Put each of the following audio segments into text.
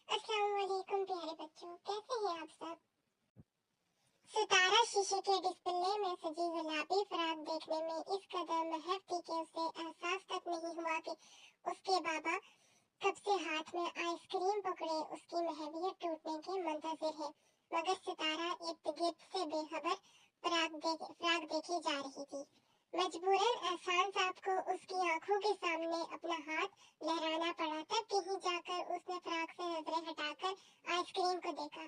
अस्सलाम वालेकुम प्यारे बच्चों, कैसे हैं आप सब। सितारा शीशे के डिस्प्ले में सजी गुलाबी फ्रॉक देखने में इस कदर महक थी कि उसे एहसास तक नहीं हुआ कि उसके बाबा कब से हाथ में आइसक्रीम पकड़े उसकी महवियत टूटने के मंतज़िर है। मगर सितारा इर्द गिर्द से बेखबर फ्रॉक देखी जा रही थी। मजबूरन एहसान साहब को उसकी आंखों के सामने अपना हाथ लहराना पड़ा। तब कहीं जाकर उसने फ्रॉक से नजरें हटाकर आइसक्रीम को देखा,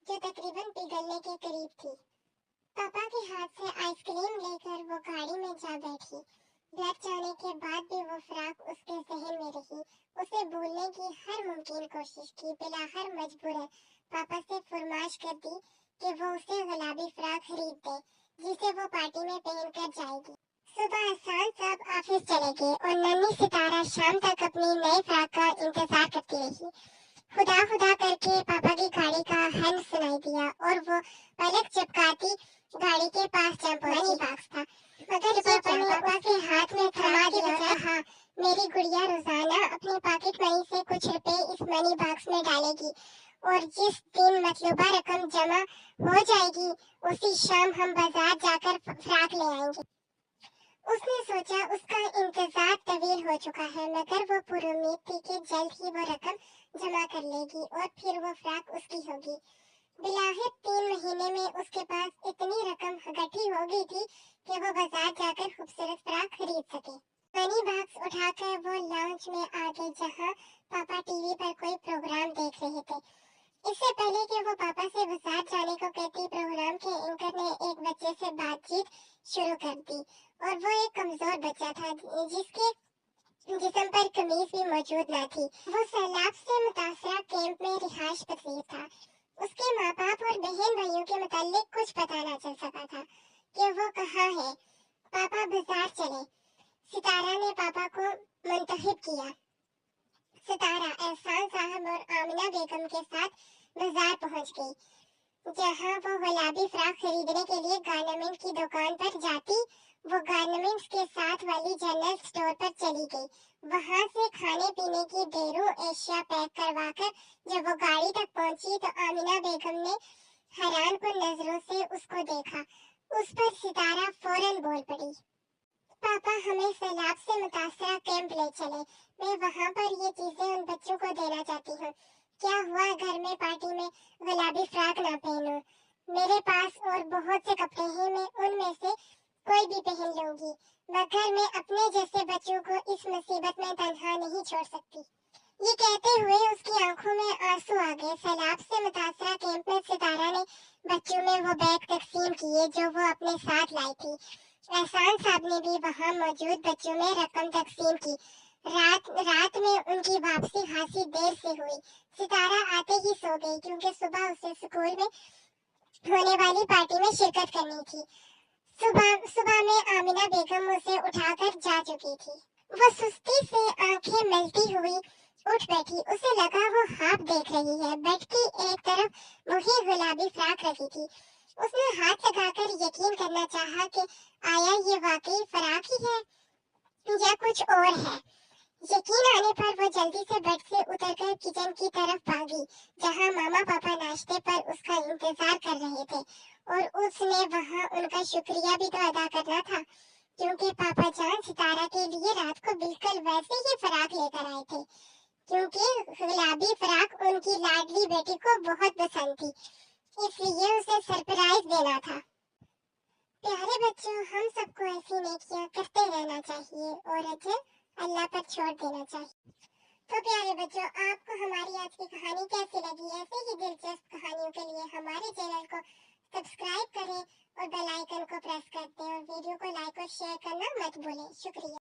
जो तकरीबन पिघलने के करीब थी। पापा के हाथ से आइसक्रीम लेकर वो गाड़ी में जा बैठी। लग जाने के बाद भी वो फ्रॉक उसके जहन में रही। उसे भूलने की हर मुमकिन कोशिश की। बिलाखिर मजबूरन पापा से फरमाइश कर दी कि वो उसे गुलाबी फ्रॉक खरीद दे, जिसे वो पार्टी में पहनकर जाएगी। सुबह एहसान साहब ऑफिस चले गए और नन्ही सितारा शाम तक अपनी नए फ्रॉक का इंतजार करती रही। खुदा खुदा करके पापा की गाड़ी का हॉर्न सुनाई दिया और वो पलक झपकाती गाड़ी के पास जा पहुंची। बॉक्स था, मगर पापा ने उसके हाथ में थमा दिया और कहा, मेरी गुड़िया रोजाना अपनी पॉकेट मनी से कुछ रुपए इस मनी बॉक्स में डालेगी और जिस दिन मतलूबा रकम जमा हो जाएगी उसी शाम हम बाजार जाकर फ्रॉक ले आएंगे। उसने सोचा उसका इंतजार तवील हो चुका है, मगर वो पुरुम्मीद थी कि जल्द ही वो रकम जमा कर लेगी और फिर वो फ्रॉक उसकी होगी। बिलाखिर 3 महीने में उसके पास इतनी रकम इकट्ठी हो गई थी कि वो बाजार जाकर खूबसूरत फ्रॉक खरीद सके। मनी बॉक्स उठाकर वो लाउंज में आ गई, जहाँ पापा टीवी पर कोई प्रोग्राम देख रहे थे। इससे पहले कि वो पापा से बाजार जाने को कहती, प्रोग्राम के एंकर ने एक बच्चे से बातचीत शुरू कर दी और वो एक कमजोर बच्चा था जिसके जिस्म पर कमीज भी मौजूद न थी। वो सैलाब से मुतासरा कैंप में रिहाइश पसीर था। उसके माँ बाप और बहन भाइयों के मुतालिक कुछ पता न चल सका था कि वो कहाँ है। पापा बाजार चले। सितारा ने पापा को मुंतखब किया। सितारा एहसान साहब और आमिना बेगम के साथ बाजार पहुंच गई, जहां वो गुलाबी फ्रॉक खरीदने के लिए गारमेंट की दुकान पर जाती। वो गारमेंट्स के साथ वाली जनरल स्टोर पर चली गई। वहां से खाने पीने की ढेरों एशिया पैक करवाकर जब वो गाड़ी तक पहुंची तो आमिना बेगम ने हैरानकुन नजरों से उसको देखा। उस पर सितारा फौरन बोल पड़ी, पापा हमें सैलाब से मुतासरा कैंप ले चले। मैं वहाँ पर ये चीजें उन बच्चों को देना चाहती हूँ। क्या हुआ घर में पार्टी में गुलाबी फ्रॉक ना पहनूं? मेरे पास और बहुत से कपड़े हैं, मैं उनमें से कोई भी पहन लूंगी, मगर मैं अपने जैसे बच्चों को इस मुसीबत में तन्हा नहीं छोड़ सकती। ये कहते हुए उसकी आंखों में आंसू आ गए। सैलाब से मुतासरा कैंप में सितारा ने बच्चों में वो बैग तकसीम किए जो वो अपने साथ लाई थी। एहसान साहब ने भी वहाँ मौजूद बच्चों में रकम तकसीम की। रात में उनकी वापसी खासी देर से हुई। सितारा आते ही सो गई क्योंकि सुबह उसे स्कूल में होने वाली पार्टी में शिरकत करनी थी। सुबह में आमिना बेगम उसे उठाकर जा चुकी थी। वो सुस्ती से आंखें मलती हुई उठ बैठी। उसे लगा वो ख्वाब देख रही है। बेड की एक तरफ वही गुलाबी फ्रॉक रखी थी। उसने हाथ लगाकर यकीन करना चाहा कि आया ये वाकई फ्रॉक ही है या कुछ और है। यकीन आने पर वो जल्दी से बेड से उतरकर किचन की तरफ भागी, जहां मामा पापा नाश्ते पर उसका इंतजार कर रहे थे और उसने वहां उनका शुक्रिया भी तो अदा करना था, क्योंकि पापा जान सितारा के लिए रात को बिल्कुल वैसे ही फ्रॉक लेकर आए थे, क्योंकि गुलाबी फ्रॉक उनकी लाडली बेटी को बहुत पसंद थी, इसलिए उसे सरप्राइज देना था। प्यारे बच्चों, हम सबको ऐसी नेकियां करते रहना चाहिए और अजर अल्लाह पर छोड़ देना चाहिए। तो प्यारे बच्चों, आपको हमारी आज की कहानी कैसी लगी? ऐसे ही दिलचस्प कहानियों के लिए हमारे चैनल को सब्सक्राइब करें और बेल आइकन को प्रेस कर दें और वीडियो को लाइक और शेयर करना मत भूलें। शुक्रिया।